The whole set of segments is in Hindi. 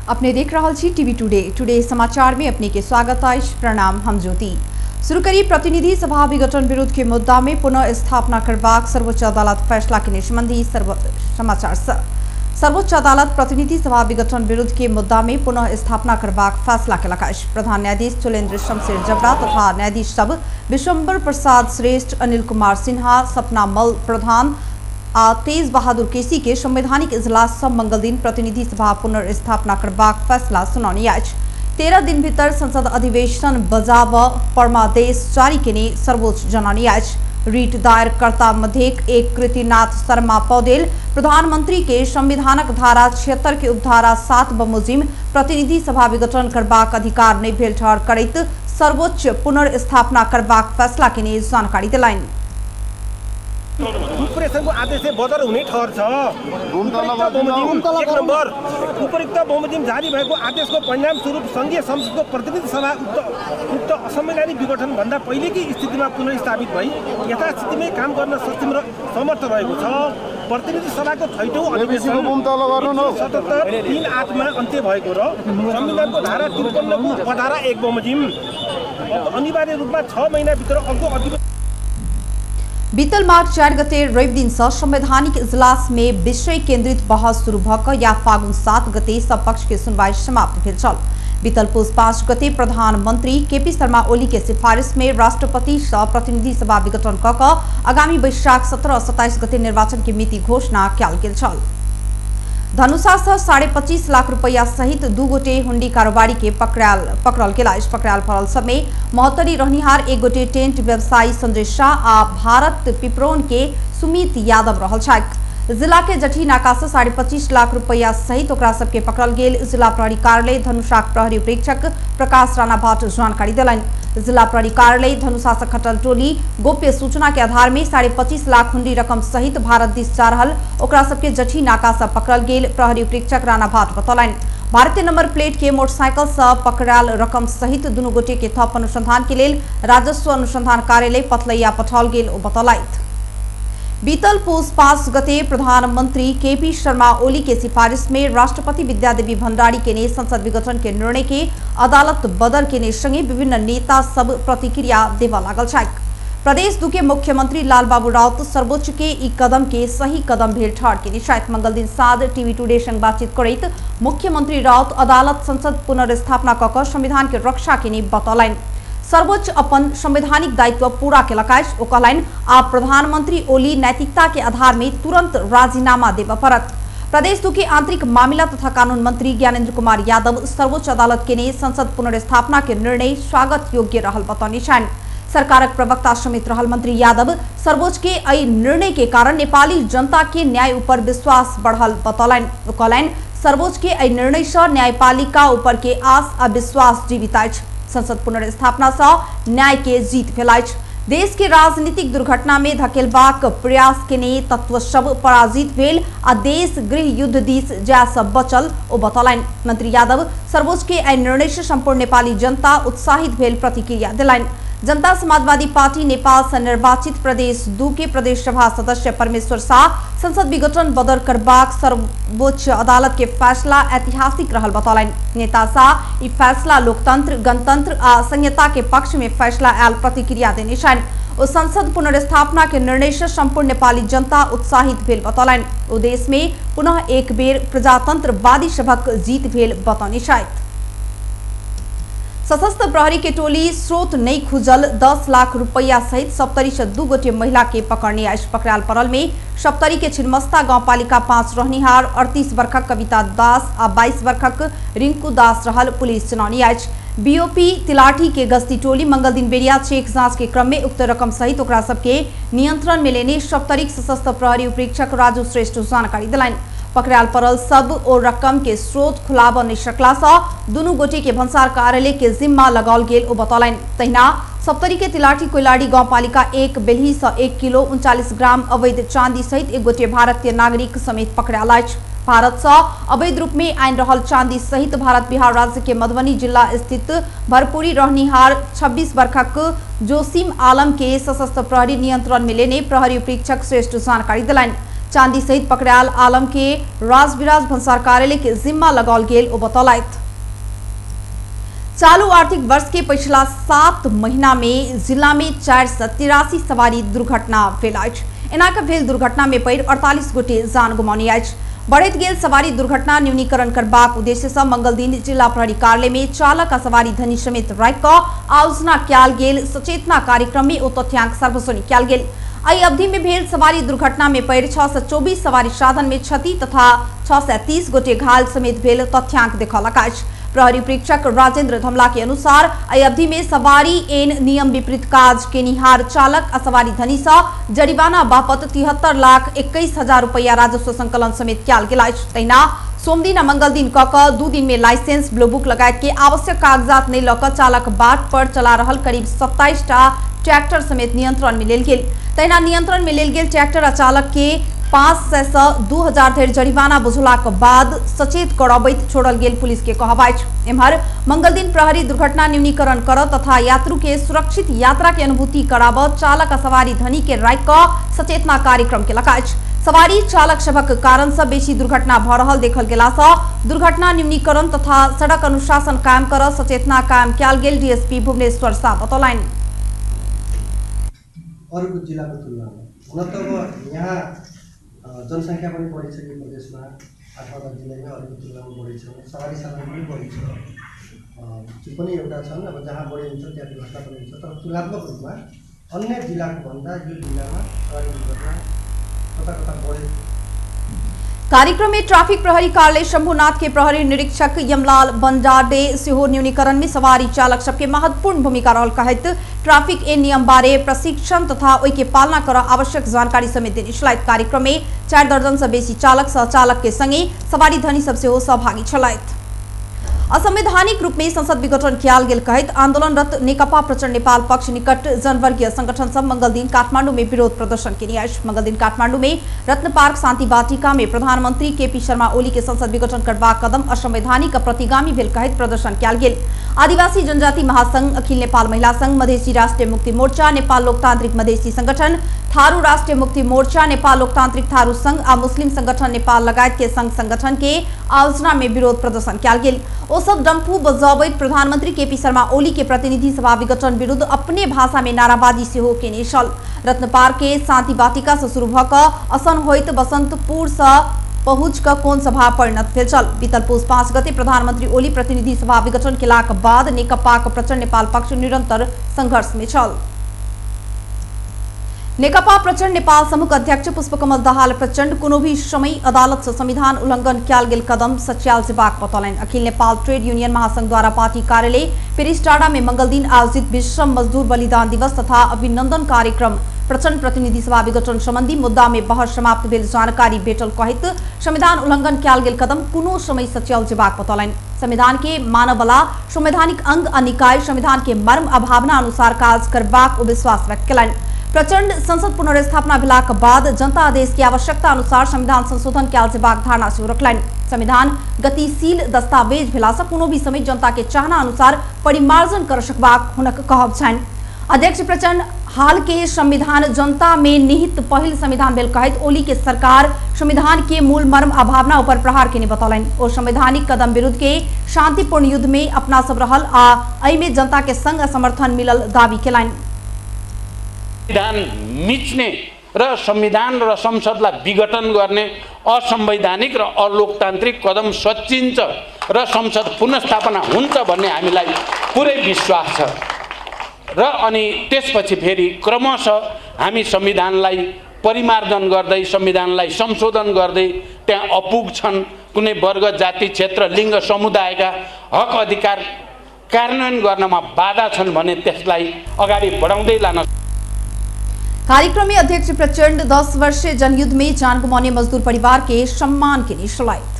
अपने देख रहा छी टीवी टुडे समाचार में अपने के स्वागत है। प्रणाम, हम ज्योति। शुरू करी प्रतिनिधि सभा विघटन विरोध के मुद्दा में पुनः स्थापना करबाक सर्वोच्च अदालत फैसला के संबंधी समाचार। सर्वोच्च अदालत प्रतिनिधि सभा विघटन विरोध के मुद्दा में पुनः स्थापना करबाक फैसला केलक। प्रधान न्यायाधीश चुलेन्द्र शमशेर जबरा तथा न्यायाधीश सब विशंबर प्रसाद श्रेष्ठ, अनिल कुमार सिन्हा, सपना मल प्रधान आ तेज बहादुर केसी के संवैधानिक इजलास सब मंगल दिन प्रतिनिधि सभा पुनर्स्थापना करबाक फैसला सुनानी आज 13 दिन भीतर संसद अधिवेशन बजाव परमादेश जारी केने सर्वोच्च जनानी आज रीट दायरकर्ता मध्य एक कृतिनाथ शर्मा पौडेल प्रधानमंत्री के संविधानक धारा 76 के उपधारा 7 बमोजिम प्रतिनिधि सभा विघटन करबाक अधिकार नहीं भेल ठहर करैत सर्वोच्च पुनर्स्थापना करबाक फैसला केने जानकारी दिलाइन। उपरेशन को आदेश से बदर हुने ठहर छ। एक नंबर उपयुक्त बमोजिम जारी भएको आदेशको परिणाम स्वरूप संघीय संसदको प्रतिनिधि सभा उक्त असंवैधानिक विघटन भन्दा पहिलेकी स्थितिमा पुनर्स्थापित भई यथास्थितिमै काम गर्न सक्षम र समर्थ रहेको छ। प्रतिनिधि सभाको 6औं अधिवेशन 3/8 मा अन्त्य भएको र संविधानको धारा 53 को उपधारा 1 बमोजिम अनिवार्य रूपमा 6 महिनाभित्र अर्को अधिवेशन बीतल मार्च 4 गते रवि दिन संवैधानिक इजलास में विषय केंद्रित बहस शुरू भक या फागुन 7 गते सब पक्ष के सुनवाई समाप्त भेल छल। बीतल पुस 5 गते प्रधानमंत्री केपी शर्मा ओली के सिफारिश में राष्ट्रपति से प्रतिनिधि सभा विघटन कक आगामी वैशाख 17 और 27 गते निर्वाचन की मिति घोषणा कयल गेल छल। धनुषा से 25.5 लाख रुपया सहित 2 गोटे हुंडी कारोबारी के पकड़ल गेला। पकड़ाल फरल सब में महोत्तरी रहनिहार 1 गोटे टेंट व्यवसायी संजय शाह आ भारत पिपरोन के सुमित यादव रहल छथि। जिला के जठी नाका से 25.5 लाख रुपया सहित ओकरा सबके पकड़ल गेल। जिला प्रहरी कार्यालय धनुषाक प्रहरी उपरीक्षक प्रकाश राणाबाट जानकारी दिलनि। जिला प्रहरी कार्यालय धनुषा से खटल टोली गोप्य सूचना के आधार में 25.5 लाख हुंडी रकम सहित भारत दिस जा रहल ओकरा सबके जठी नाका से पकड़ल गेल। प्रहरी उपरीक्षक राणाबाट बतौलनि भारतीय नंबर प्लेट के मोटरसाइकिल से पकड़ाल रकम सहित दुनू गोटे के थप अनुसंधान के लेल राजस्व अनुसंधान कार्यालय पथलैया पठाओल गेल ओ बतौलथि। बीतल पुस 5 गते प्रधानमंत्री केपी शर्मा ओली के सिफारिश में राष्ट्रपति विद्यादेवी भंडारी के ने संसद विघटन के निर्णय के अदालत बदर के ने संगे विभिन्न नेता सब प्रतिक्रिया देवा लागल छथि। प्रदेश 2 के मुख्यमंत्री लालबाबू राउत सर्वोच्च के ई कदम के सही कदम भेल ठहर के निशायत मंगल दिन साँझ टीवी टुडे संग बातचीत करैत मुख्यमंत्री राउत अदालत संसद पुनर्स्थापना कक संविधान के रक्षा के ने बतौलनि। सर्वोच्च अपन संवैधानिक दायित्व पूरा केलक। ओ कहलनि आप प्रधानमंत्री ओली नैतिकता के आधार में तुरंत राजीनामा देव पड़त। प्रदेश 2 के आंतरिक मामला तथा कानून मंत्री ज्ञानेन्द्र कुमार यादव सर्वोच्च अदालत के ने संसद पुनर्स्थापना के निर्णय स्वागत योग्य रहल बतौनी छन्। सरकारक प्रवक्ता समेत रहल मंत्री यादव सर्वोच्च के एहि निर्णय के कारण नेपाली जनता के न्याय ऊपर विश्वास बढ़ल बतौलनि। ओ कहलनि सर्वोच्च के एहि निर्णय से न्यायपालिका ऊपर के आस आ विश्वास जीवित अछि। संसद पुनर्स्थापना से न्याय के जीत भेल अछि। देश के राजनीतिक दुर्घटना में धकेलबाक प्रयास केने तत्व सब पराजित भेल आ देश गृह युद्ध दिस जा सब बचल ओ बतौलनि। मंत्री यादव सर्वोच्च के एहि निर्णय से संपूर्ण नेपाली जनता उत्साहित भेल प्रतिक्रिया दिलनि। जनता समाजवादी पार्टी नेपाल से निर्वाचित प्रदेश 2 के प्रदेश सभा सदस्य परमेश्वर शाह संसद विघटन बदर करबाक सर्वोच्च अदालत के फैसला ऐतिहासिक रहल बतौलनि। नेता शाह ई फैसला लोकतंत्र, गणतंत्र आ संहिता के पक्ष में फैसला आयल प्रतिक्रिया देने छनि। ओ संसद पुनर्स्थापना के निर्णय से संपूर्ण नेपाली जनता उत्साहित भेल बतौलनि। ओ देश में पुनः एक बेर प्रजातंत्रवादी सभक जीत भेल बतौनी छथि। सशस्त्र प्रहरी के टोली स्रोत नहीं खुजल 10 लाख रुपया सहित सप्तरी से 2 गोटे महिला के पकड़ने आज पकड़ाल परल में सप्तरी के छिन्मस्ता गाउँपालिका 5 रहनिहार 38 वर्षक कविता दास आ 22 वर्षक रिंकू दास रहल पुलिस चुनौनी आज। बीओपी तिलाठी के गश्ती टोली मंगल दिन बेरिया चेक जांच के क्रम में उक्त रकम सहित ओकरा सबके नियंत्रण में लेने सप्तरी सशस्त्र प्रहरी उपरीक्षक राजू श्रेष्ठ जानकारी दिलाइन। पकड़ाल परल सब और रकम के स्रोत खुलाब नहीं सकला से दुनू गोटे के भन्सार कार्यालय के जिम्मा लगाओल गेल ओ बतौलनि। तहिना सप्तरी के तिलाठी कोइलाड़ी गाउँपालिका 1 बेलही से 1 किलो 39 ग्राम अवैध चांदी सहित 1 गोटे भारतीय नागरिक समेत पकड़ाल अछि। भारत से अवैध रूप में आइन रहल चांदी सहित भारत बिहार राज्य के मधुबनी जिला स्थित भरपूरी रहनिहार 26 वर्षक जोसीम आलम के सशस्त्र प्रहरी नियंत्रण में लेने प्रहरी उपरीक्षक श्रेष्ठ जानकारी दिलाइन। चांदी सहित पकड़ायल आलम के राजविराज भन्सार कार्यालय के जिम्मा लगाल गेल ओ बतौलैथ। चालू आर्थिक वर्ष के पिछला 7 महीना में जिला में 483 सवारी दुर्घटना भेल अछि। एनाक भेल दुर्घटना में पड़ि 48 गोटे जान गुमाउने अछि। बढ़ैत गेल सवारी दुर्घटना न्यूनीकरण करबाक उद्देश्य से मंगल दिन जिला प्रहरी कार्यालय में चालक आ सवारी धनी समेत राखि कऽ आयोजना कयल गेल सचेतना कार्यक्रम में ओ तथ्यांक सार्वजनिक कयल गेल। एहि अवधि में भेल सवारी दुर्घटना में पड़ि 624 सवारी साधन में क्षति तथा 630 गोटे घायल समेत भेल तथ्यांक देखौलक अछि। प्रहरी परीक्षक राजेंद्र धमला के अनुसार एहि अवधि में सवारी एन नियम विपरीत काज केनिहार चालक आ सवारी धनी सँ जरिमाना बापत 73,21,000 रुपया राजस्व संकलन समेत कयल गेल अछि। तहिना सोमदिन आ मंगल दिन कऽ 2 दिन में लाइसेंस ब्लू बुक लगायत के आवश्यक कागजात नहीं लऽ कऽ चालक बाट पर चला रहल करीब 27 टा ट्रैक्टर समेत नियंत्रण में लेल गेल। तहिना नियंत्रण में लेल गेल ट्रैक्टर आ चालक के 500 से 2000 धरि जरिमाना बुझलाक बाद सचेत करबैत छोड़ल गेल पुलिस के कहब अछि। एम्हर मंगल दिन प्रहरी दुर्घटना न्यूनीकरण करब तथा यात्रु के सुरक्षित यात्रा के अनुभूति कराबऽ चालक आ सवारी धनी के राखि कऽ सचेतना कार्यक्रम केलक अछि। सवारी चालक सभक कारण से बेसी दुर्घटना भऽ रहल देखल गेला से दुर्घटना न्यूनीकरण तथा सड़क अनुशासन कायम करऽ सचेतना कायम कयल गेल डीएसपी भुवनेश्वर शाह बतौलनि। अरूको जिल्लाको तुलनामा हुन त यहाँ जनसङ्ख्या पनि बढी छ यो प्रदेशमा 8वटा जिल्लामा अरूको तुलनामा बढी छ, सवारी साधन पनि बढी छ, त्यो पनि एउटा छन्। अब जहाँ बढी हुन्छ त्यहाँ दुर्घटना पनि हुन्छ, तर तुलनात्मक रूपमा अन्य जिल्लाको भन्दा यो जिल्लामा सवारी दुर्घटना कता कता बढी। कार्यक्रम में ट्रैफिक प्रहरी कार्यालय शंभुनाथ के प्रहरी निरीक्षक यमलाल बंजाडे सिहो न्यूनीकरण में सवारी चालक सबके महत्वपूर्ण भूमिका रहल कहत ट्रैफिक ए नियम बारे प्रशिक्षण तथा ओई के पालना कर आवश्यक जानकारी समेत देने छलैथ। कार्यक्रम में 4 दर्जन से बेसी चालक सह चालक के संगे सवारी धनी सब सेहो सहभागी छलैथ। असंवैधानिक रूप में संसद विघटन कयल गेल कहत आंदोलनरत नेकपा प्रचण्ड नेपाल पक्ष निकट जनवर्गीय संगठन सब मंगल दिन काठमांडू में विरोध प्रदर्शन केने अछि। मंगल दिन काठमांडू में रत्न पार्क शांति वाटिका में प्रधानमंत्री केपी शर्मा ओली के संसद विघटन करबाक कदम असंवैधानिक प्रतिगामी भेल कहत प्रदर्शन कयल गेल। आदिवासी जनजाति महासंघ, अखिल नेपाल महिला संघ, मधेसी राष्ट्रिय मुक्ति मोर्चा, नेपाल लोकतांत्रिक मधेसी संगठन, थारू राष्ट्रिय मुक्ति मोर्चा, नेपाल लोकतांत्रिक थारू संघ आ मुस्लिम संगठन नेपाल लगायत के संघ संगठन के आयोजना में विरोध प्रदर्शन कयल गेल। ओ सब डम्फू बजाबैत प्रधानमंत्री केपी शर्मा ओली के प्रतिनिधि सभा विघटन विरुद्ध अपने भाषा में नाराबाजी सेहो केने छल। रत्न पार्क के शांति वाटिका से शुरू भऽ कऽ असन होइत बसंतपुर से पहुंच कऽ कोन सभा परिणत भेल छल। बीतल पुष 5 गते प्रधानमंत्री ओली प्रतिनिधि सभा विघटन केलाक बाद नेकपाक प्रचण्ड नेपाल पक्ष निरंतर संघर्ष में छल। नेकपा प्रचण्ड नेपाल समूह अध्यक्ष पुष्पकमल दाहाल प्रचण्ड कोनो भी समय अदालत से संविधान उल्लंघन कयल गेल कदम सच्याल जेबाक बतौलनि। अखिल नेपाल ट्रेड यूनियन महासंघ द्वारा पार्टी कार्यालय पेरिसटाडा में मंगल दिन आयोजित विश्व मजदूर बलिदान दिवस तथा अभिनंदन कार्यक्रम प्रचण्ड प्रतिनिधि सभा विघटन संबंधी मुद्दा में बहस समाप्त भेल जानकारी भेटल कहत संविधान उल्लंघन कयल गेल कदम कोनो समय सच्याल जेबाक बतौलनि। संविधान के मानवला संवैधानिक अंग आ निकाय संविधान के मर्म आ भावना अनुसार काज करबाक ओ विश्वास व्यक्त कयलनि। प्रचण्ड संसद पुनर्स्थापना भेलाक बाद जनता आदेश की आवश्यकता अनुसार संविधान संशोधन कयल जेबाक धारणा सेहो रखलनि। संविधान गतिशील दस्तावेज भेला से कोनो भी समय जनता के चाहना अनुसार परिमार्जन कर सकबाक हुनक कहब छनि। अध्यक्ष प्रचण्ड हाल के संविधान जनता में निहित पहिल संविधान भेल कहत ओली के सरकार संविधान के मूल मर्म आ भावना ऊपर प्रहार केने बतौलनि। ओ संवैधानिक कदम विरुद्ध के शांतिपूर्ण युद्ध में अपना सब रहल आ एहि में जनता के संग समर्थन मिलल दावी केलनि। संविधान मिच्ने र संविधान र संसदलाई विघटन गर्ने असंवैधानिक र अलोकतान्त्रिक कदम सचिन्छ र संसद पुनर्स्थापना हुन्छ भन्ने हामीलाई पुरै विश्वास छ र अनि त्यसपछि फेरि क्रमशः हामी संविधानलाई परिमार्जन गर्दै संविधानलाई संशोधन गर्दै त्यहाँ अपुग छन् कुनै वर्ग जाति क्षेत्र लिङ्ग समुदायका हक अधिकार कार्यान्वयन गर्नमा बाधा छन् भने त्यसलाई अगाडि बढाउँदै लान। कार्यक्रम में अध्यक्ष प्रचण्ड 10 वर्षीय जनयुद्ध में जान गुमाउने मजदूर परिवार के सम्मान के निश्चलायत।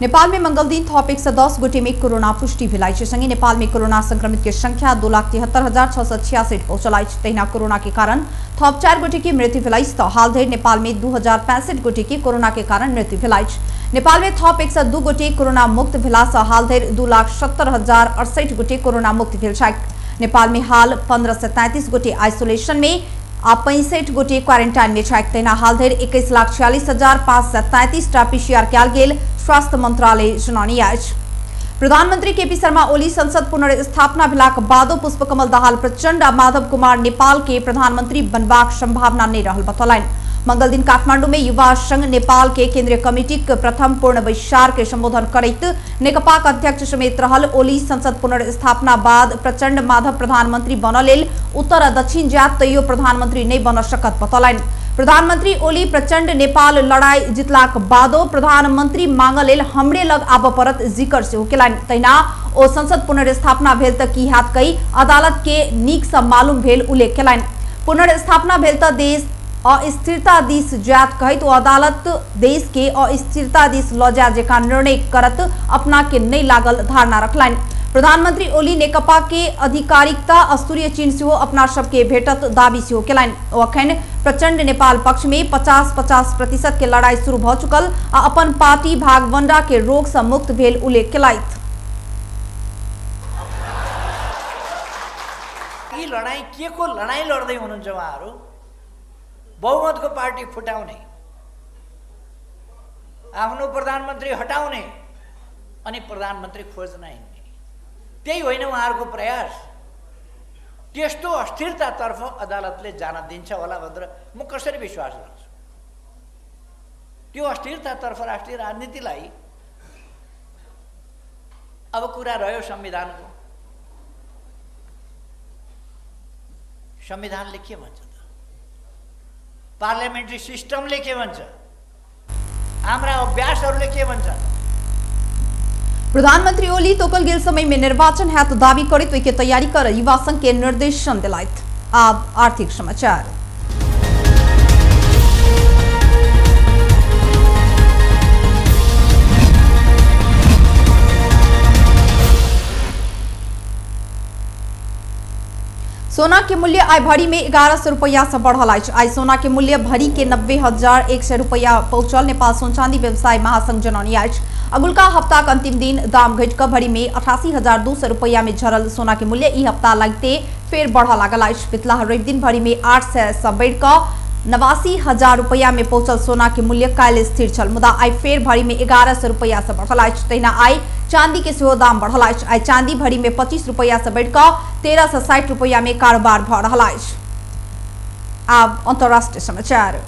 नेपाल में मंगल दिन थप 110 गोटे में कोरोना पुष्टि भेल अछि। संगे नेपाल में कोरोना संक्रमित के संख्या 2,73,666 पहुंचल अछि। तहिना कोरोना के कारण थप 4 गोटे की मृत्यु भेल अछि। हाल धरि नेपाल में 2065 गोटे की कोरोना के कारण मृत्यु भेल अछि। नेपाल में थप 102 गोटे कोरोना मुक्त भेला सँ हाल धरि 2,70,068 गोटे कोरोना मुक्त भेल छथि। नेपाल में हाल 1533 गोटे आइसोलेशन में आ 65 गोटे क्वारेन्टाइन में छाक तैना हाल धरि 21,46,533 पीसीआर कयल गेल स्वास्थ्य मंत्रालय जनौनी अछि। प्रधानमंत्री केपी शर्मा ओली संसद पुनर्स्थापना भेलाक बादो पुष्पकमल दाहाल प्रचंड आ माधव कुमार नेपाल के प्रधानमंत्री बनबाक संभावना नहीं रहल बतौलनि। मंगल दिन काठमांडू में युवा संघ नेपाल के केंद्रीय कमिटी के प्रथम पूर्ण बैसार के संबोधन करैत नेकपा अध्यक्ष समेत रहल ओली संसद पुनर्स्थापना बाद प्रचंड माधव प्रधानमंत्री बनल लेल उत्तर आ दक्षिण जात तैयो प्रधानमंत्री नहीं बन सकत बतौलनि। प्रधानमंत्री ओली प्रचंड नेपाल लड़ाई जितलाक बादो प्रधानमंत्री मांगल लेल हमरे लग आब परत जिकर से केलनि। तहिना ओ संसद पुनर्स्थापना भेल त की हाथ कई अदालत के नीक सँ मालूम भेल उल्लेख केलनि। पुनर्स्थापना भेल त देश अस्थिरता दिस जात कहत ओ अदालत देश के अस्थिरता दिस ल जा जेका निर्णय करत अपना के नहीं लागल धारणा रखलनि। प्रधानमंत्री ओली नेकपा के आधिकारिकता अस्तुरीय चिन्ह सेहो अपना सबके भेटत दावी सेहो केलनि। ओ अखन प्रचंड नेपाल पक्ष में 50-50% के लड़ाई शुरू भ चुकल आ अपन पार्टी भागवंडा के रोग से मुक्त भेल उल्लेख केलथि। यी लडाई के को लडाई लड्दै हुनुहुन्छ उहाँहरू? बहुमतको पार्टी फुटाउने, आफ्नो प्रधानमन्त्री हटाउने अनि प्रधानमन्त्री खोज्न हिँड्ने, त्यही होइन उहाँहरूको प्रयास? त्यस्तो अस्थिरतातर्फ अदालतले जान दिन्छ होला भनेर म कसरी विश्वास गर्छु? त्यो अस्थिरतातर्फ राष्ट्रिय राजनीतिलाई अब कुरा रह्यो संविधानको। संविधानले के भन्छ त? पार्लियामेन्ट्री सिस्टमले के भन्छ? हाम्रा अभ्यासहरूले के भन्छ? प्रधानमंत्री ओली तोकल गेल समय में निर्वाचन हेतु दावी करित के तैयारी कर युवा संघ के निर्देशन दिलायत। अब आर्थिक समाचार। सोना के मूल्य आय भरी में 1100 रुपया से बढ़ल अछि। आय सोना के मूल्य भरी के 90,100 रुपया पहुंचल नेपाल सोन चांदी व्यवसाय महासंघ जनौनी अछि। अगुलका हफ्ता के अंतिम दिन दाम घट क भरी में 88,200 रुपया में झरल सोना के मूल्य ई हफ्ता लगते फेर बढ़ लागल अछि। पिछला रवि दिन भरी में 800 से बढ़ क 89,000 रुपया में पहुंचल सोना के मूल्य काल्हि स्थिर छल, मुदा आय फेर भरी में 1100 रुपया से बढ़ल अछि। तहिना आय चांदी के सेहो दाम बढ़ल अछि। आय चांदी भरी में 25 रुपया से बढ़ क 1360 रुपया में कारोबार भ रहल अछि। अब अंतर्राष्ट्रीय समाचार।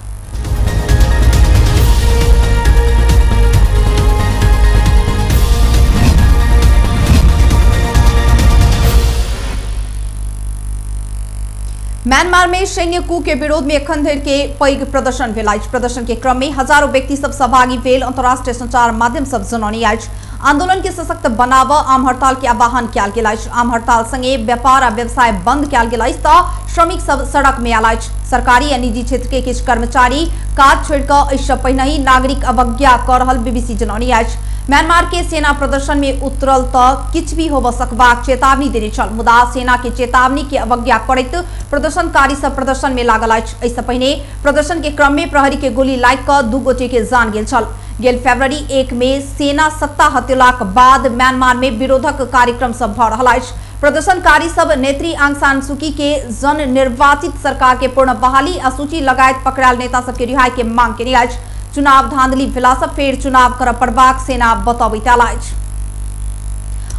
म्यांमार में सैन्य कू के विरोध में एखन धरि के पैघ प्रदर्शन भेल अछि। प्रदर्शन के क्रम में हजारों व्यक्ति सब सहभागी भेल अंतर्राष्ट्रीय संचार माध्यम सब जनौनी अछि। आंदोलन के सशक्त बनाब आम हड़ताल के आह्वान कयल गेल अछि। आम हड़ताल संगे व्यापार आ व्यवसाय बंद कयल गेल अछि त श्रमिक सब सड़क में आयल अछि। सरकारी आ निजी क्षेत्र के किछु कर्मचारी काज छोड़ि क एहिसँ पहिनहि नागरिक अवज्ञा क रहल बीबीसी जनौनी अछि। म्यांमार के सेना प्रदर्शन में उतरल त किछु भी होब सकबाक चेतावनी देने छल, मुदा सेना के चेतावनी के अवज्ञा करैत प्रदर्शनकारी सब प्रदर्शन में लागल अछि। एहिसँ पहिने प्रदर्शन के क्रम में प्रहरी के गोली लागि क 2 गोटे के जान गेल छल। गेल फरवरी 1 में सेना सत्ता हतेलाक बाद म्यांमार में विरोधक कार्यक्रम सब भ रहल अछि। प्रदर्शनकारी सब नेत्री आंग सान सूकी के जन निर्वाचित सरकार के पूर्ण बहाली आ सूची लगायत पकड़ायल नेता सब के रिहाई के मांग केने अछि। चुनाव धांधली भेला सँ फेर चुनाव करब पड़बाक सेना बतबैत अछि।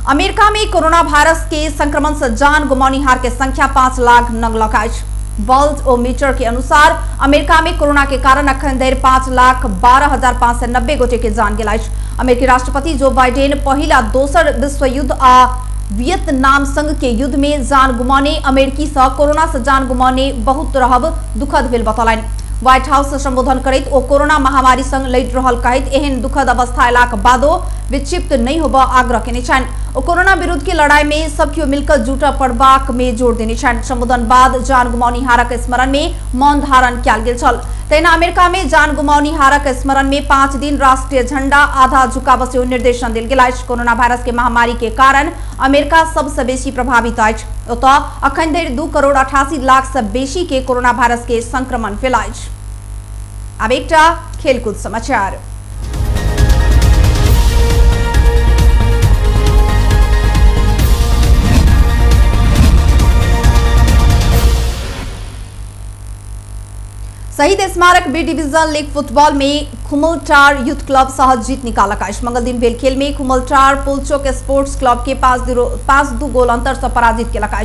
अमेरिका में कोरोना वायरस के संक्रमण से जान गुमानिहार के संख्या 5 लाख नंगलक अछि। वर्ल्ड ओमीटर के अनुसार अमेरिका में कोरोना के कारण अखन धरि 5,12,590 गोटे के जान गेल अछि। अमेरिकी राष्ट्रपति जो बाइडेन पहिल आ दोसर विश्व युद्ध आ वियतनाम संघ के युद्ध में जान गुमाने अमेरिकी से कोरोना से जान गुमाने बहुत रहब दुखद भेल बतौलनि। व्हाइट हाउस से संबोधन करैत ओ कोरोना महामारी संग लड़ि रहल कहैत एहन दुखद अवस्था अयलाक बादो विक्षिप्त नहीं होब आग्रह केने छनि। ओ कोरोना विरुद्ध के लड़ाई में सब केओ मिलकर जुटऽ पड़बाक में जोर देने छनि। संबोधन बाद जान गुमानिहारक स्मरण में मौन धारण कयल गेल छल। तहिना अमेरिका में जान गुमानिहारक स्मरण में 5 दिन राष्ट्रीय झंडा आधा झुकाब सेहो निर्देशन देल गेल अछि। कोरोना वायरस के महामारी के कारण अमेरिका सबसे बेसी प्रभावित अछि। ओतऽ अखन धरि 2,88,00,000 से बेसी के कोरोना वायरस के संक्रमण भेल अछि। अब एकटा खेलकूद समाचार। शहीद स्मारक बी डिवीजन लीग फुटबॉल में खुमलटार यूथ क्लब सहज जीत निकाला का। मंगल दिन भेल खेल में खुमलटार पुलचोक स्पोर्ट्स क्लब के 5-2 गोल अंतर से पराजित किया का।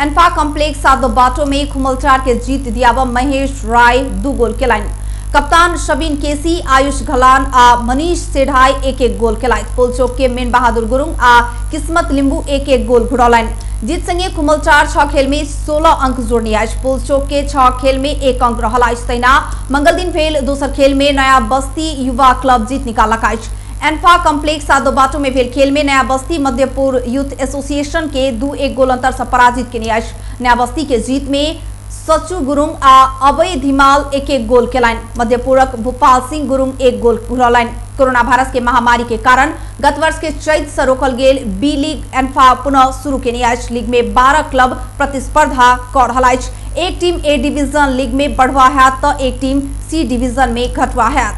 एनफा कॉम्प्लेक्स 7 बाटों में खुमलटार के जीत दिया व महेश राय 2 गोल के लाइन। कप्तान शबीन केसी, आयुष घलान आ मनीष सेढ़ाई 1-1 गोल के लाइन। पुलचोक के मेन बहादुर गुरुङ आ किस्मत लिंबू 1-1 गोल घुड़ौलाइन। जीत संगे खुमलटार 6 खेल में 16 अंक जोड़नी आइज। पुलचोक के 6 खेल में 1 अंक रहला तैना। मंगल दिन भेल दोसर खेल में नया बस्ती युवा क्लब जीत निकाला काइज। एनफा कॉम्प्लेक्स 7 बाटों में भेल खेल में नया बस्ती मध्यपुर यूथ एसोसिएशन के 2-1 गोल अंतर से पराजित किनी आइज। नया बस्ती के जीत में सचु गुरुङ आ अभय धिमाल 1-1 गोल के लाइन। मध्यपुरक भूपाल सिंह गुरुङ 1 गोल घुरौलाइन। कोरोना वायरस के महामारी के कारण गत वर्ष के चैत से रोकल गेल बी लीग एनफा पुनः शुरू के न्यायिक लीग में 12 क्लब प्रतिस्पर्धा कर रहा। एक टीम ए डिवीजन लीग में बढ़वा है तो एक टीम सी डिवीजन में घटवा है।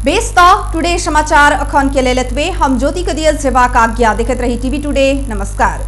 बेस्ता टुडे समाचार अखन के लेलतवे हम ज्योति कदियल सेवा का आज्ञा देखते रही टीवी टुडे। नमस्कार।